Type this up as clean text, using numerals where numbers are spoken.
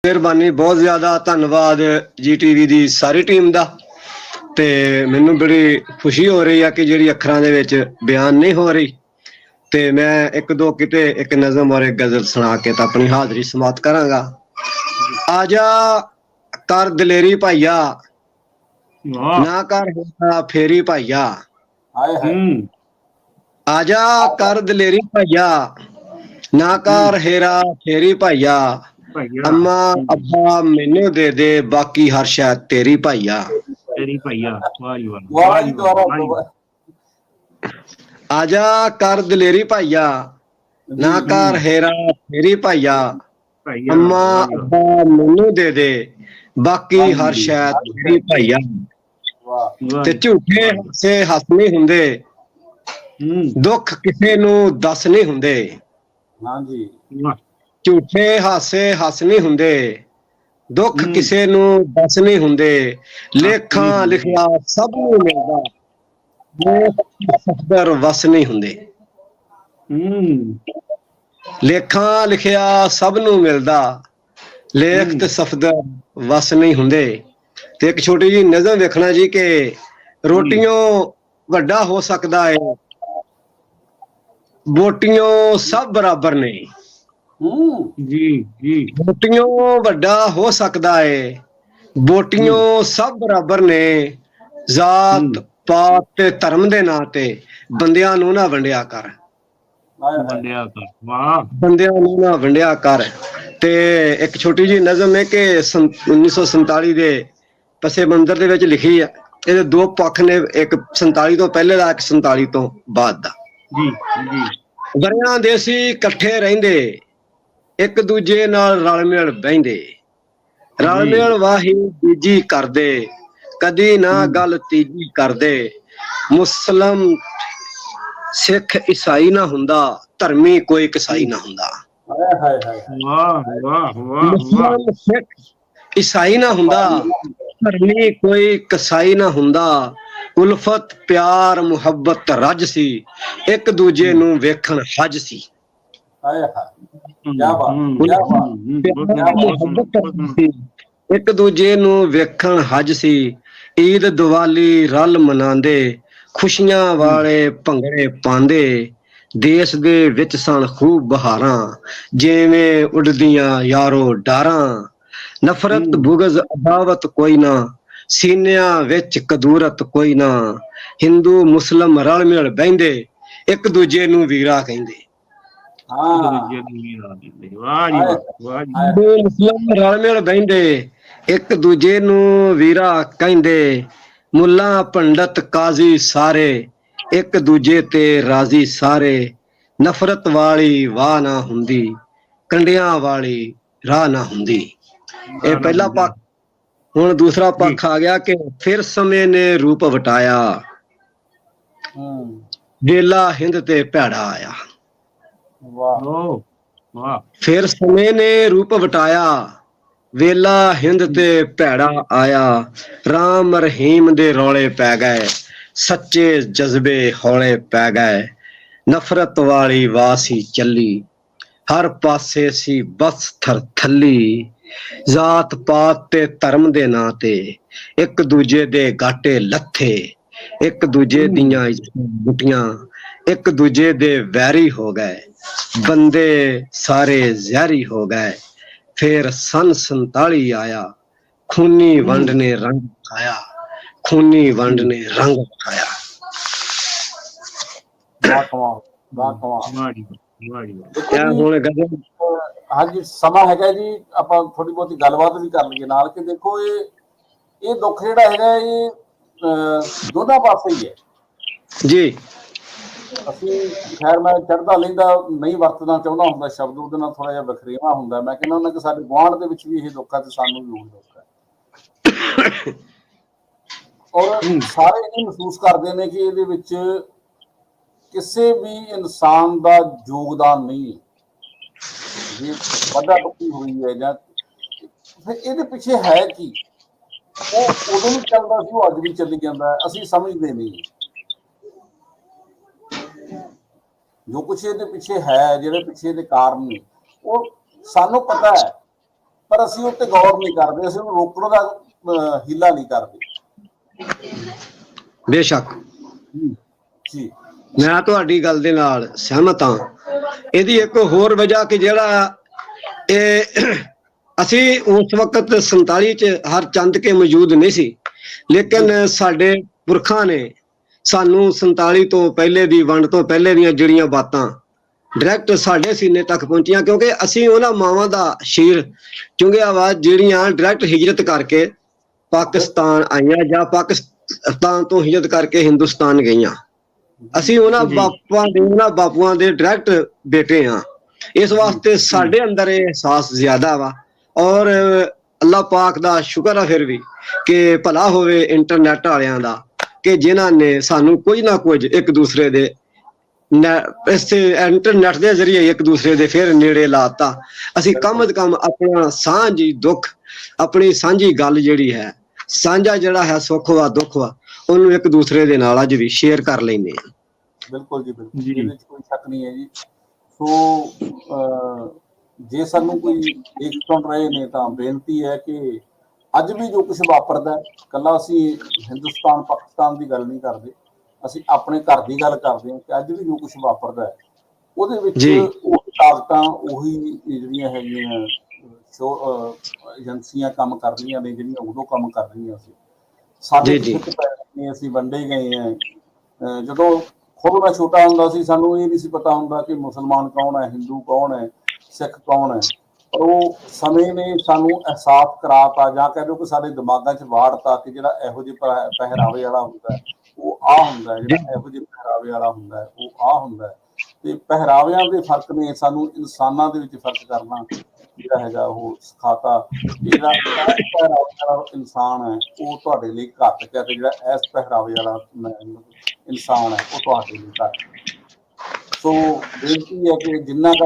ਮਿਹਰਬਾਨੀ, ਬਹੁਤ ਜ਼ਿਆਦਾ ਧੰਨਵਾਦ ਜੀ ਟੀਵੀ ਦੀ ਸਾਰੀ ਟੀਮ ਦਾ। ਤੇ ਮੈਨੂੰ ਬੜੀ ਖੁਸ਼ੀ ਹੋ ਰਹੀ ਆ ਕਿ ਜਿਹੜੀ ਅੱਖਰਾਂ ਦੇ ਵਿੱਚ ਬਿਆਨ ਨਹੀਂ ਹੋ ਰਹੀ, ਤੇ ਮੈਂ ਇੱਕ ਦੋ ਕਿਤੇ ਇੱਕ ਨਜ਼ਮ ਔਰ ਇੱਕ ਗਜ਼ਲ ਸੁਣਾ ਕੇ ਤਾਂ ਆਪਣੀ ਹਾਜ਼ਰੀ ਸਮਾਪਤ ਕਰਾਂਗਾ। ਆਜਾ ਕਰ ਦਲੇਰੀ ਭਾਈਆ, ਨਾ ਕਰ ਫੇਰੀ ਭਾਈਆ। ਆਜਾ ਕਰ ਦਲੇਰੀ ਭਾਈਆ, ਨਾ ਕਰ ਹੇਰਾ ਫੇਰੀ ਭਾਈਆ। ਅੰਮਾ ਅੱਬਾ ਮੈਨੂੰ ਦੇ ਦੇ, ਬਾਕੀ ਹਰ ਸ਼ੈ ਤੇਰੀ ਭਾਈਆ। ਆਜਾ ਕਰ ਦਲੇਰੀ ਭਾਈਆ, ਨਾ ਕਰ ਹੇਰਾ ਫੇਰੀ ਭਾਈਆ। ਅੰਮਾ ਅੱਬਾ ਮੈਨੂੰ ਦੇ ਦੇ, ਬਾਕੀ ਹਰ ਸ਼ੈ ਤੇਰੀ ਭਾਈਆ। ਤੇ ਝੂਠੇ ਹਾਸੇ ਹੱਸ ਨਹੀਂ ਹੁੰਦੇ, ਦੁੱਖ ਕਿਸੇ ਨੂੰ ਦੱਸ ਨਹੀਂ ਹੁੰਦੇ। ਝੂਠੇ ਹਾਸੇ ਹੱਸ ਨਹੀਂ ਹੁੰਦੇ, ਦੁੱਖ ਕਿਸੇ ਨੂੰ ਦੱਸ ਨਹੀਂ ਹੁੰਦੇ। ਲੇਖਾਂ ਲਿਖਿਆ ਸਭ ਨੂੰ ਮਿਲਦਾ, ਸਫਦਰ ਵਸ ਨਹੀਂ ਹੁੰਦੇ। ਲੇਖਾਂ ਲਿਖਿਆ ਸਭ ਨੂੰ ਮਿਲਦਾ, ਲੇਖ ਤੇ ਸਫਦਰ ਵਸ ਨਹੀਂ ਹੁੰਦੇ। ਤੇ ਇੱਕ ਛੋਟੀ ਜਿਹੀ ਨਜ਼ਮ ਵੇਖਣਾ ਜੀ ਕਿ ਰੋਟੀਆਂ ਵੱਡਾ ਹੋ ਸਕਦਾ ਹੈ, ਬੋਟੀਆਂ ਸਭ ਬਰਾਬਰ ਨੇ। ਬੋਟੀਆਂ ਵੱਡਾ ਹੋ ਸਕਦਾ ਹੈ, ਬੋਟੀਆਂ ਸਭ ਬਰਾਬਰ ਨੇ। ਜ਼ਾਤ ਪਾਤ ਤੇ ਧਰਮ ਦੇ ਨਾਂ ਤੇ ਬੰਦਿਆਂ ਨੂੰ ਨਾ ਵੰਡਿਆ ਕਰ, ਬੰਦਿਆਂ ਨੂੰ ਨਾ ਵੰਡਿਆ ਕਰ। ਤੇ ਇੱਕ ਛੋਟੀ ਜਿਹੀ ਨਜ਼ਮ ਹੈ ਕਿ 1947 ਦੇ ਪਸੇ ਮੰਦਰ ਦੇ ਵਿੱਚ ਲਿਖੀ ਆ। ਇਹਦੇ ਦੋ ਪੱਖ ਨੇ, ਇੱਕ 47 ਤੋਂ ਪਹਿਲੇ ਦਾ, ਇੱਕ 47 ਤੋਂ ਬਾਅਦ ਦਾ। ਵਰਿਆਂ ਦੇ ਸੀ ਇਕੱਠੇ ਰਹਿੰਦੇ, ਇੱਕ ਦੂਜੇ ਨਾਲ ਰਲ ਮਿਲ ਬਹਿੰਦੇ। ਰਲ ਮਿਲ ਵਾਹੀ ਬੀਜੀ ਕਰਦੇ, ਕਦੀ ਨਾ ਗੱਲ ਤੀਜੀ ਕਰਦੇ। ਮੁਸਲਮ ਸਿੱਖ ਈਸਾਈ ਨਾ ਹੁੰਦਾ, ਧਰਮੀ ਕੋਈ ਕਸਾਈ ਨਾ ਹੁੰਦਾ। ਮੁਸਲਮ ਸਿੱਖ ਈਸਾਈ ਨਾ ਹੁੰਦਾ, ਧਰਮੀ ਕੋਈ ਕਸਾਈ ਨਾ ਹੁੰਦਾ। ਉਲਫਤ ਪਿਆਰ ਮੁਹੱਬਤ ਰੱਜ ਸੀ, ਇੱਕ ਦੂਜੇ ਨੂੰ ਵੇਖਣ ਹੱਜ ਸੀ। ਇੱਕ ਦੂਜੇ ਨੂੰ ਵੇਖਣ ਹੱਜ ਸੀ। ਈਦ ਦੀਵਾਲੀ ਰਲ ਮਨਾਉਂਦੇ, ਖੁਸ਼ੀਆਂ ਵਾਲੇ ਭੰਗੜੇ ਪਾਉਂਦੇ। ਦੇਸ਼ ਦੇ ਵਿੱਚ ਸਨ ਖੂਬ ਬਹਾਰਾਂ, ਜਿਵੇਂ ਉੱਡਦੀਆਂ ਯਾਰੋ ਡਾਰਾਂ। ਨਫ਼ਰਤ ਬੁਗਜ਼ ਅਦਾਵਤ ਕੋਈ ਨਾ, ਸੀਨਿਆਂ ਵਿੱਚ ਕਦੂਰਤ ਕੋਈ ਨਾ। ਹਿੰਦੂ ਮੁਸਲਮ ਰਲ ਮਿਲ ਬਹਿੰਦੇ, ਇੱਕ ਦੂਜੇ ਨੂੰ ਵੀਰਾ ਕਹਿੰਦੇ। ਮੁਸਲਮ ਰਲ ਮਿਲ ਬਹਿੰਦੇ, ਇੱਕ ਦੂਜੇ ਨੂੰ ਵੀਰਾ ਕਹਿੰਦੇ। ਮੁੱਲਾ ਪੰਡਤ ਕਾਜ਼ੀ ਸਾਰੇ, ਇੱਕ ਦੂਜੇ ਤੇ ਰਾਜ਼ੀ ਸਾਰੇ। ਨਫ਼ਰਤ ਵਾਲੀ ਵਾਹ ਨਾ ਹੁੰਦੀ, ਕੰਡਿਆਂ ਵਾਲੀ ਰਾਹ ਨਾ ਹੁੰਦੀ। ਇਹ ਪਹਿਲਾ ਪੱਖ। ਹੁਣ ਦੂਸਰਾ ਪੱਖ ਆ ਗਿਆ ਕਿ ਫਿਰ ਸਮੇਂ ਨੇ ਰੂਪ ਵਟਾਇਆ, ਵੇਲਾ ਹਿੰਦ ਤੇ ਭੈੜਾ ਆਇਆ। ਫਿਰ ਸਮੇਂ ਨੇ ਰੂਪ ਵਟਾਇਆ, ਵੇਲਾ ਹਿੰਦ ਤੇ ਭੈੜਾ ਆਇਆ। ਰਾਮ ਰਹੀਮ ਦੇ ਰੌਲੇ ਪੈ ਗਏ, ਸੱਚੇ ਜਜ਼ਬੇ ਹੌਲੇ ਪੈ ਗਏ। ਨਫ਼ਰਤ ਵਾਲੀ ਵਾਹ ਸੀ ਚੱਲੀ, ਹਰ ਪਾਸੇ ਸੀ ਬਸ ਥਰਥੱਲੀ। ਜ਼ਾਤ ਪਾਤ ਤੇ ਧਰਮ ਦੇ ਨਾਂ ਤੇ ਇੱਕ ਦੂਜੇ ਦੇ ਗਾਟੇ ਲੱਥੇ। ਇੱਕ ਦੂਜੇ ਦੀਆਂ ਬੁੱਟੀਆਂ, ਇੱਕ ਦੂਜੇ ਦੇ ਵੈਰੀ ਹੋ ਗਏ। ਬੰਦੇ ਸਾਰੇ ਜ਼ਹਿਰੀ ਹੋ ਗਏ। ਫਿਰ ਸੰਨ 47 ਆਇਆ, ਖੂਨੀ ਵੰਡ ਨੇ ਰੰਗ ਵਿਖਾਇਆ, ਖੂਨੀ ਵੰਡ ਨੇ ਰੰਗ ਵਿਖਾਇਆ। ਹਾਂਜੀ, ਸਮਾਂ ਹੈਗਾ ਜੀ, ਆਪਾਂ ਥੋੜੀ ਬਹੁਤੀ ਗੱਲਬਾਤ ਵੀ ਕਰ ਲਈਏ ਨਾਲ ਕਿ ਦੇਖੋ ਇਹ ਦੁੱਖ ਜਿਹੜਾ ਹੈਗਾ ਇਹ ਦੋਨਾਂ ਪਾਸੇ ਹੀ ਹੈ ਜੀ। ਅਸੀਂ ਖੈਰ ਮੈਂ ਚੜ੍ਹਦਾ ਲਹਿੰਦਾ ਨਹੀਂ ਵਰਤਣਾ ਚਾਹੁੰਦਾ ਹੁੰਦਾ ਸ਼ਬਦ, ਉਹਦੇ ਨਾਲ ਥੋੜਾ ਜਿਹਾ ਵਖਰੇਵਾਂ ਹੁੰਦਾ। ਮੈਂ ਕਹਿੰਦਾ ਹੁੰਦਾ ਕਿ ਸਾਡੇ ਗੁਆਂਢ ਦੇ ਵਿੱਚ ਵੀ ਇਹ ਦੁੱਖ ਹੈ ਤੇ ਸਾਨੂੰ ਵੀ ਉਹੀ ਦੁੱਖ ਹੈ। ਔਰ ਸਾਰੇ ਇਹ ਮਹਿਸੂਸ ਕਰਦੇ ਨੇ ਕਿ ਇਹਦੇ ਵਿੱਚ ਕਿਸੇ ਵੀ ਇਨਸਾਨ ਦਾ ਯੋਗਦਾਨ ਨਹੀਂ ਹੈ। ਜੇ ਵੱਡਾ ਟੁੱਟੀ ਹੋਈ ਹੈ ਜਾਂ ਫਿਰ ਇਹਦੇ ਪਿੱਛੇ ਹੈ ਕੀ, ਉਹ ਉਦੋਂ ਵੀ ਚੱਲਦਾ ਸੀ, ਉਹ ਅੱਜ ਵੀ ਚੱਲੀ ਜਾਂਦਾ। ਅਸੀਂ ਸਮਝਦੇ ਨਹੀਂ ਜੋ ਕੁਛ ਇਹਦੇ ਪਿੱਛੇ ਹੈ, ਜਿਹੜੇ ਪਿੱਛੇ ਦੇ ਕਾਰਨ ਨੇ, ਉਹ ਸਾਨੂੰ ਪਤਾ ਹੈ ਪਰ ਅਸੀਂ ਉਹ ਤੇ ਗੌਰ ਨਹੀਂ ਕਰਦੇ, ਅਸੀਂ ਉਹਨੂੰ ਰੋਕਣ ਦਾ ਹੀਲਾ ਨਹੀਂ ਕਰਦੇ। ਬੇਸ਼ੱਕ ਜੀ ਮੈਂ ਤੁਹਾਡੀ ਗੱਲ ਦੇ ਨਾਲ ਸਹਿਮਤ ਹਾਂ। ਇਹਦੀ ਇੱਕ ਹੋਰ ਵਜ੍ਹਾ ਕਿ ਜਿਹੜਾ ਇਹ ਅਸੀਂ ਉਸ ਵਕਤ 47 ਚ ਹਰ ਚੰਦ ਕੇ ਮੌਜੂਦ ਨਹੀਂ ਸੀ, ਲੇਕਿਨ ਸਾਡੇ ਪੁਰਖਾਂ ਨੇ ਸਾਨੂੰ 47 ਤੋਂ ਪਹਿਲੇ ਦੀ ਵੰਡ ਤੋਂ ਪਹਿਲੇ ਦੀਆਂ ਜਿਹੜੀਆਂ ਬਾਤਾਂ ਡਾਇਰੈਕਟ ਸਾਡੇ ਸੀਨੇ ਤੱਕ ਪਹੁੰਚੀਆਂ, ਕਿਉਂਕਿ ਅਸੀਂ ਉਹਨਾਂ ਮਾਵਾਂ ਦਾ ਸ਼ੀਰ ਚੁੰਗਿਆ ਵਾ ਜਿਹੜੀਆਂ ਡਾਇਰੈਕਟ ਹਿਜਰਤ ਕਰਕੇ ਪਾਕਿਸਤਾਨ ਆਈਆਂ ਜਾਂ ਪਾਕਿਸਤਾਨ ਤੋਂ ਹਿਜਰਤ ਕਰਕੇ ਹਿੰਦੁਸਤਾਨ ਗਈਆਂ। ਅਸੀਂ ਉਹਨਾਂ ਬਾਪੂਆਂ ਦੇ ਡਾਇਰੈਕਟ ਬੇਟੇ ਹਾਂ। ਇਸ ਵਾਸਤੇ ਸਾਡੇ ਅੰਦਰ ਇਹ ਅਹਿਸਾਸ ਜ਼ਿਆਦਾ ਵਾ। ਔਰ ਅੱਲਾਹ ਪਾਕ ਦਾ ਸ਼ੁਕਰ ਆ ਫਿਰ ਵੀ ਕਿ ਭਲਾ ਹੋਵੇ ਇੰਟਰਨੈਟ ਵਾਲਿਆਂ ਦਾ ਕਿ ਜਿਨ੍ਹਾਂ ਨੇ ਸਾਨੂੰ ਕੁਝ ਨਾ ਕੁਝ ਇੱਕ ਦੂਸਰੇ ਦੇ ਇਸੇ ਇੰਟਰਨੈਟ ਦੇ ਜ਼ਰੀਏ ਇੱਕ ਦੂਸਰੇ ਦੇ ਫਿਰ ਨੇੜੇ ਲਾਤਾ। ਅਸੀਂ ਕਮ ਅਜ਼ ਕਮ ਆਪਣਾ ਸਾਂਝੀ ਦੁੱਖ, ਆਪਣੀ ਸਾਂਝੀ ਗੱਲ ਜਿਹੜੀ ਹੈ, ਸਾਂਝਾ ਜਿਹੜਾ ਹੈ ਸੁੱਖ ਵਾ ਦੁੱਖ ਵਾ, ਉਹਨੂੰ ਇੱਕ ਦੂਸਰੇ ਦੇ ਨਾਲ ਅੱਜ ਵੀ ਸ਼ੇਅਰ ਕਰ ਲੈਂਦੇ ਹਾਂ। ਬਿਲਕੁਲ ਜੀ, ਬਿਲਕੁਲ, ਇਹਦੇ ਵਿੱਚ ਕੋਈ ਸ਼ੱਕ ਨਹੀਂ ਹੈ ਜੀ। ਸੋ ਜੇ ਸਾਨੂੰ ਕੋਈ ਦੇਖ ਸੁਣ ਰਹੇ ਨੇ ਤਾਂ ਬੇਨਤੀ ਹੈ ਕਿ ਅੱਜ ਵੀ ਜੋ ਕੁਝ ਵਾਪਰਦਾ, ਕੱਲਾ ਅਸੀਂ ਹਿੰਦੁਸਤਾਨ ਪਾਕਿਸਤਾਨ ਦੀ ਗੱਲ ਨਹੀਂ ਕਰਦੇ, ਅਸੀਂ ਆਪਣੇ ਘਰ ਦੀ ਗੱਲ ਕਰਦੇ ਹਾਂ ਕਿ ਅੱਜ ਵੀ ਜੋ ਕੁਝ ਵਾਪਰਦਾ ਹੈ ਉਹਦੇ ਵਿੱਚ ਉਹ ਤਾਕਤਾਂ ਉਹੀ ਜਿਹੜੀਆਂ ਹੈਗੀਆਂ ਏਜੰਸੀਆਂ ਕੰਮ ਕਰ ਰਹੀਆਂ ਨੇ ਜਿਹੜੀਆਂ ਉਦੋਂ ਕੰਮ ਕਰ ਰਹੀਆਂ ਸੀ। ਸਾਡੇ ਅਸੀਂ ਵੰਡੇ ਗਏ ਹਾਂ। ਜਦੋਂ ਖੁਦ ਮੈਂ ਛੋਟਾ ਹੁੰਦਾ ਸੀ ਸਾਨੂੰ ਇਹ ਨਹੀਂ ਸੀ ਪਤਾ ਹੁੰਦਾ ਕਿ ਮੁਸਲਮਾਨ ਕੌਣ ਹੈ, ਹਿੰਦੂ ਕੌਣ ਹੈ, ਸਿੱਖ ਕੌਣ ਹੈ। ਪਰ ਉਹ ਸਮੇਂ ਨੇ ਸਾਨੂੰ ਅਹਿਸਾਸ ਕਰਾਤਾ ਜਾਂ ਕਹਿ ਲਓ ਕਿ ਸਾਡੇ ਦਿਮਾਗਾਂ 'ਚ ਵਾੜਤਾ ਕਿ ਜਿਹੜਾ ਇਹੋ ਜਿਹੇ ਪਹਿਰਾਵੇ ਵਾਲਾ ਹੁੰਦਾ ਉਹ ਆਹ ਹੁੰਦਾ, ਜਿਹੜਾ ਇਹੋ ਜਿਹੇ ਪਹਿਰਾਵੇ ਵਾਲਾ ਹੁੰਦਾ ਉਹ ਆਹ ਹੁੰਦਾ। ਤੇ ਪਹਿਰਾਵਿਆਂ ਦੇ ਫਰਕ ਨੇ ਸਾਨੂੰ ਇਨਸਾਨਾਂ ਦੇ ਵਿੱਚ ਫਰਕ ਕਰਨਾ ਜਿਹੜਾ ਹੈਗਾ ਉਹ ਸਿਖਾਤਾ ਕਿ ਜਿਹੜਾ ਪਹਿਰਾਵੇ ਵਾਲਾ ਇਨਸਾਨ ਹੈ ਉਹ ਤੁਹਾਡੇ ਲਈ ਘਾਤਕ ਹੈ, ਤੇ ਜਿਹੜਾ ਇਸ ਪਹਿਰਾਵੇ ਵਾਲਾ ਇਨਸਾਨ ਹੈ ਉਹ ਤੁਹਾਡੇ ਲਈ ਘਾਤਕ। ਸੋ ਬੇਨਤੀ ਹੈ ਕਿ ਜਿੰਨਾ ਕੁ